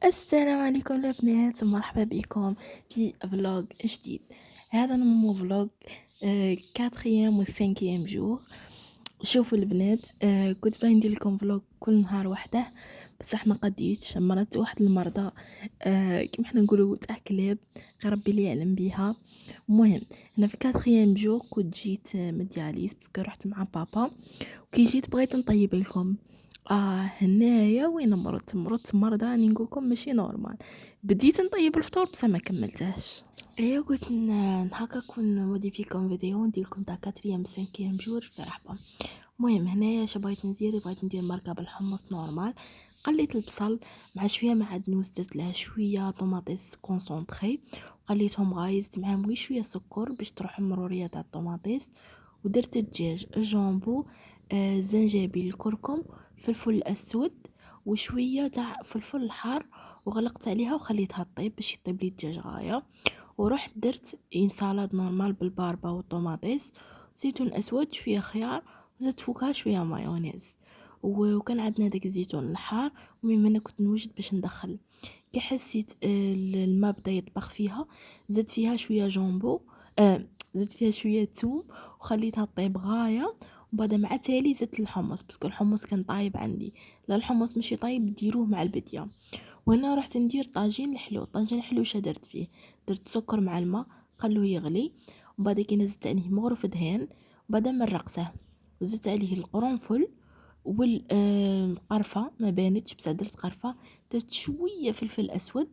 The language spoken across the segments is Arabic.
السلام عليكم البنات، مرحبا بكم في فلوج جديد. هذا مو فلوج 4 و 5 جور. شوفوا البنات، كنت باغي ندير لكم فلوج كل نهار وحده، بصح ما قديتش. مرضت واحد المرضى كيما حنا نقولوا تاع كلاب، غير ربي اللي يعلم بيها. المهم انا في 4 جور كنت جيت من الدياليز باسكو رحت مع بابا، وكي جيت بغيت نطيب لكم. هنايا وين مرضت مرضى راني نقولكم ماشي نورمال. بديت نطيب الفطور بصح ما كملتهاش. ايوا قلت هكاك نودي فيكم فيديو نديرلكم تاع 4 5 جور في رحبه. المهم هنايا بغيت ندير مرقه بالحمص نورمال. قليت البصل مع شويه معدنوس، درت لها شويه طوماطيس كونسونطري، وقليتهم غايزت معاهم غير شويه سكر باش تروح المروريه تاع الطوماطيس. ودرت الدجاج، الجامبو، الزنجبيل، الكركم، الفلفل الاسود، وشويه تاع فلفل حار، وغلقت عليها وخليتها طيب باش يطيب لي الدجاج غايه. ورحت درت ان سالاد نورمال بالباربا والطوماطيس، زيتون اسود، شويه خيار، وزدت فوقها شويه مايونيز. وكان عندنا داك الزيتون الحار. المهم انا كنت نوجد باش ندخل. كي حسيت الماء بدا يطبخ فيها، زدت فيها شويه جامبو، زدت فيها شويه ثوم، وخليتها طيب غايه. وبعد مع تالي زدت الحمص باسكو الحمص كان طايب عندي. لا الحمص ماشي طايب ديروه مع البديه. وهنا رحت ندير طاجين الحلو. طاجين الحلو شا درت فيه؟ درت سكر مع الماء، خلوه يغلي، وبعد كي نزلت عليه مغرف دهان، وبعد مرقته، وزدت عليه القرنفل والقرفه، ما بانتش بصح درت قرفه. درت شويه فلفل اسود،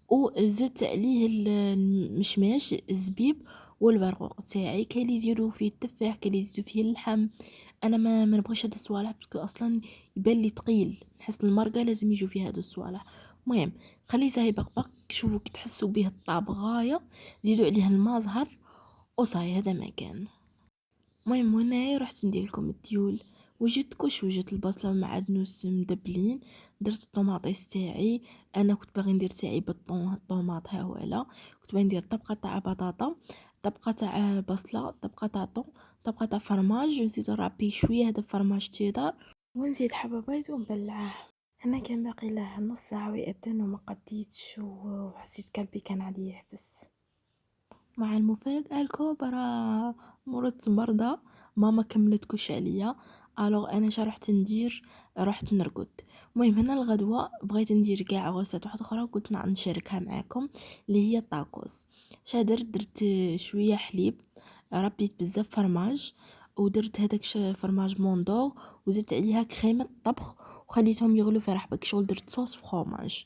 وزدت عليه المشماش، الزبيب، والبرقوق تاعي. كاين اللي يزيدوا فيه التفاح، كاين اللي يزيدوا فيه اللحم. انا ما نبغيش هاد الصوالح باسكو اصلا يبان لي ثقيل. نحس المرقه لازم يجوا فيها هاد الصوالح. المهم خليته يبقبق. شوفوا كي تحسوا به الطاب غايه، زيدوا عليه الماء زهر، وصاي هذا ما كان. المهم هنايا رحت ندير لكم الديول. وجدت كلشي، وجدت البصله والمعدنوس مدبلين، درت الطوماطيس تاعي. انا كنت باغي ندير تاعي بالطوماط، ها هو لا. كنت باغي ندير طبقه تاع بطاطا، طبقه تاع بصله، طبقه تاع طون، طبقه تاع فرماج، ونزيد نرابي شويه هذا فرماج تشيدر، ونزيد حبه بيض ونبلعه. انا كان باقي له نص ساعه ويأذن وما قديتش، وحسيت قلبي كان عادي يحبس. مع المفاجأة الكبرى، مرضت مرضى، ماما كملت كلشي عليا. الوغ انا شا رحت ندير؟ رحت نرقد. المهم هنا الغدوة بغيت ندير كاع غوصات واحدة اخرى، وقلت نشاركها معاكم، اللي هي الطاكوس. شا درت شوية حليب، ربيت بزاف فرماج، ودرت هذاك فرماج موندور، وزدت عليها كريمة طبخ، وخليتهم يغلو في رحبك. شغل درت صوص فخوماج.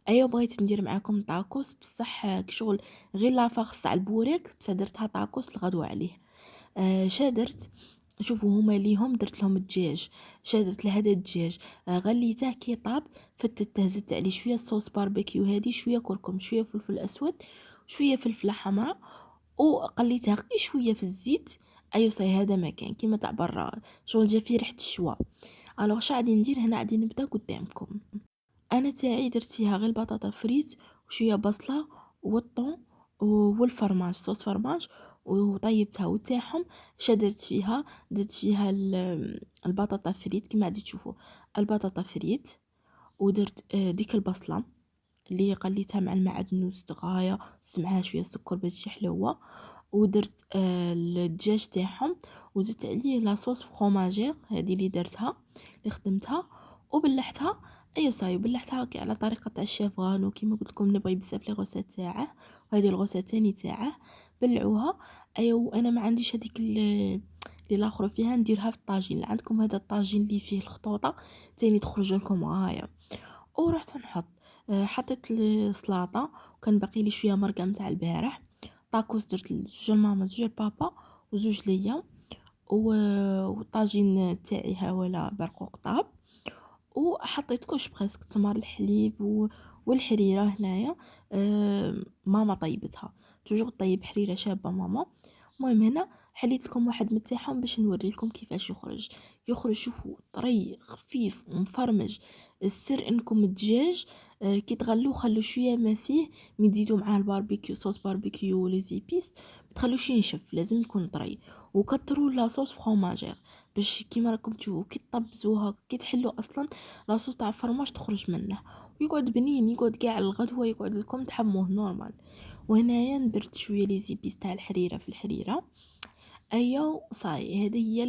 ايوا بغيت ندير معاكم طاكوس، بصح كشغل غير لافاغ تاع البوريك، بصح درتها طاكوس الغدوه عليه. شا درت؟ شوفوا هما ليهم درت لهم الدجاج. شا درت لهذا الدجاج؟ غليته كي طاب، فتته، زدت عليه شويه صوص باربيكيو، هادي شويه كركم، شويه فلفل اسود، شويه فلفله حمراء، وقليتها غير شويه في الزيت. ايوا صاي هذا ما كان كيما تاع برا، شغل جا فيه ريحه الشوا. الوغ شا غادي ندير هنا؟ غادي نبدا قدامكم. انا تاعي درت فيها غير البطاطا فريت، وشويه بصله، والطون، والفرماج، صوص فرماج، وطيبتها وتاعهم. شا درت فيها؟ درت فيها البطاطا فريت كما غادي تشوفوا. البطاطا فريت، ودرت ديك البصله اللي قليتها مع المعدنوس غايه، معاها شويه سكر باش تجي حلوه. ودرت الدجاج تاعهم، وزدت عليه لاصوص فخوماجير هذه اللي درتها، اللي خدمتها وبلحتها. ايوا صاي بلحتها كي على طريقه تاع الشيف غانو، كيما قلت لكم نبغي بزاف لي غوسات تاعه، وهذه الغوسه تاني تاعه. بلعوها. ايوا انا ما عنديش هذيك اللي لاخر فيها، نديرها في الطاجين. اللي عندكم هذا الطاجين اللي فيه الخطوطه تاني تخرج لكم غايه. ورحت نحط، حطيت السلطه، وكان باقي لي شويه مرقه نتاع البارح. طاكوس درت زوج لماما، زوج لبابا، وزوج ليا. والطاجين تاعي ها ولا برقوق طاب. وحطيت كلش بريسك تمر الحليب والحريره هنايا. ماما طيبتها، توجور طيب حريره شابه ماما. المهم هنا حليت لكم واحد من تاعهم باش نوري لكم كيفاش يخرج. شوفوا طري خفيف ومفرمج. السر انكم الدجاج كي تغلوه خلوا شويه ما فيه، مي تزيدوا معاه الباربيكيو، صوص باربيكيو ولي زيبيس، ما تخلوش ينشف، لازم يكون طري. وكتروا لاصوص فروماجير باش كيما راكم تشوفوا كي تطبزوها كي تحلوا اصلا لاصوص تاع الفرماج تخرج منه، ويقعد بنين، يقعد كاع الغدوه يقعد لكم تحموه نورمال. وهنايا درت شويه لي زيبيس تاع الحريره في الحريره. ايا صاي، هذه هي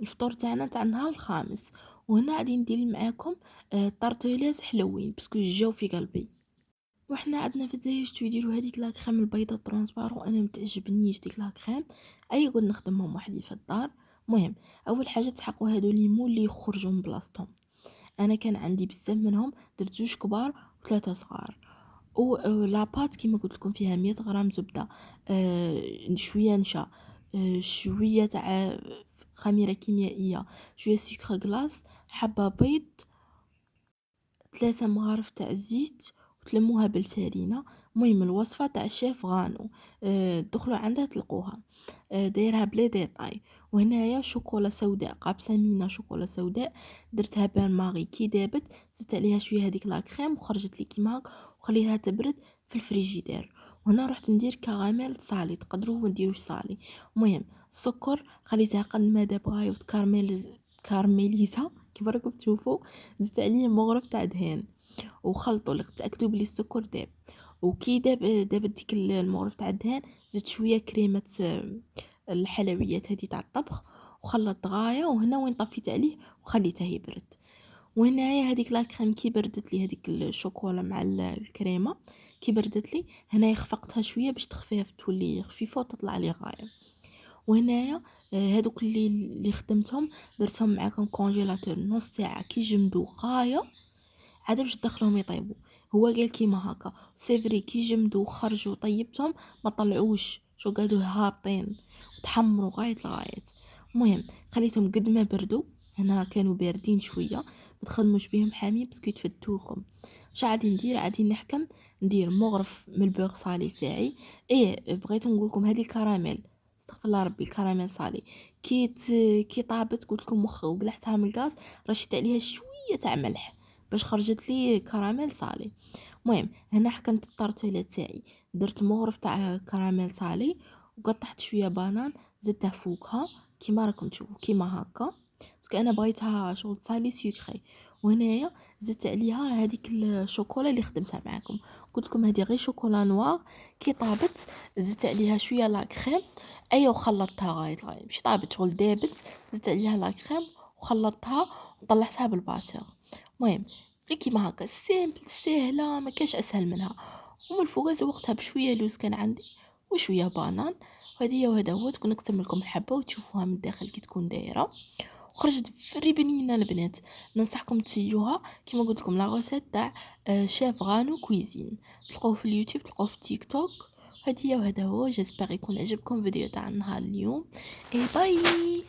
الفطور تاعنا تاع النهار الخامس. وهنا غادي ندير معاكم طرطيلات حلوين باسكو جاو في قلبي. وحنا عندنا في الجزائر شتو يديروا هذيك لا كريم البيضه ترونسبارون، انا متعجبنيش ديك لا كريم. اي قد نخدمهم وحدي في الدار. مهم، اول حاجه تحقوا هادو ليمون اللي يخرجوا من بلاصتهم. انا كان عندي بزاف منهم، درت 2 كبار و3 صغار. و لاباط كيما قلت لكم فيها 100 غرام زبده، شويه نشا، شويه تاع خميره كيميائيه، شويه سكر غلاس، حبه بيض، 3 مغارف تاع الزيت، وتلموها بالفارينة. المهم الوصفة تاع الشيف غانو، دخلوا عندها تلقوها، دايرها بلا ديطاي. وهنايا شوكولا سوداء، قابسة مينا شوكولا سوداء، درتها بان ماغي كي دابت، زدت عليها شويه هذيك لا كريم وخرجت لي كيما هاك، وخليها تبرد في الفريجيدير. وهنا رحت ندير كراميل صالي، تقدروا ما ديروش صالي. المهم السكر خليتها قد ما دابغا كارميليزا كيف راكم تشوفوا. زدت عليه مغرف تاع دهان وخلطوا تاكدوا بلي السكر داب. وكي دابت ديك المغرف تاع الدهان، زدت شويه كريمه الحلويات هذه تاع الطبخ، وخلطت غايه. وهنا وين طفيت عليه وخليته يبرد. وهنايا هذيك لا كريم كي بردت لي، هذيك الشوكولا مع الكريمه كي بردت لي، هنايا خفقتها شويه باش تخفيف تولي خفيفه وتطلع لي غايه. وهنايا هذوك اللي خدمتهم درتهم معاكم كونجيلاتور نص ساعه كي جمدوا غايه، عاد باش تدخلهم يطيبوا. هو قال كيما هكا سيفري كي جمدوا وخرجوا طيبتهم ما طلعوش، شو قالوا هابطين وتحمروا غاية الغايات. المهم خليتهم قد ما بردوا، هنا كانوا باردين شويه، ما تخدموش بهم حامي باسكو يتفتوكم. اش غادي ندير؟ غادي نحكم ندير مغرف من البوغ صالي تاعي. ايه بغيت نقول لكم هذه الكراميل، استغفر الله ربي، الكراميل صالي كي طابت قلت لكم وقلعتها من الغاز، رشيت عليها شويه تاع ملح باش خرجت لي كراميل صالي. المهم هنا حكمت الطرطيله تاعي، درت مغرف تاع كراميل صالي، وقطعت شويه بانان زدته فوقها كيما راكم تشوفوا كيما هكا، باسكو انا بغيتها شغل صالي سكري. وهنايا زدت عليها هذيك الشوكولا اللي خدمتها معكم، قلت لكم هذه غير شوكولا نوار. كي طابت زدت عليها شويه لا كريم، ايوا وخلطتها غايه الغايه، مش طابت شغل دابت، زدت عليها لا كريم وخلطتها وطلعتها بالباتور. المهم غير كيما هكا سيمبل سهله، ما كاش اسهل منها. ومن الفوق زوقتها بشويه لوز كان عندي وشويه بانان. وهذه وهذا هو، تكون نكتب لكم الحبه وتشوفوها من الداخل كي تكون دايره، وخرجت فري بنينه البنات. ننصحكم تسيوها كيما قلت لكم لا غوسيت تاع شيف غانو كويزين، تلقوه في اليوتيوب تلقوه في تيك توك. هذه وهذا هو، جيسبر يكون عجبكم فيديو تاع النهار اليوم. اي باي.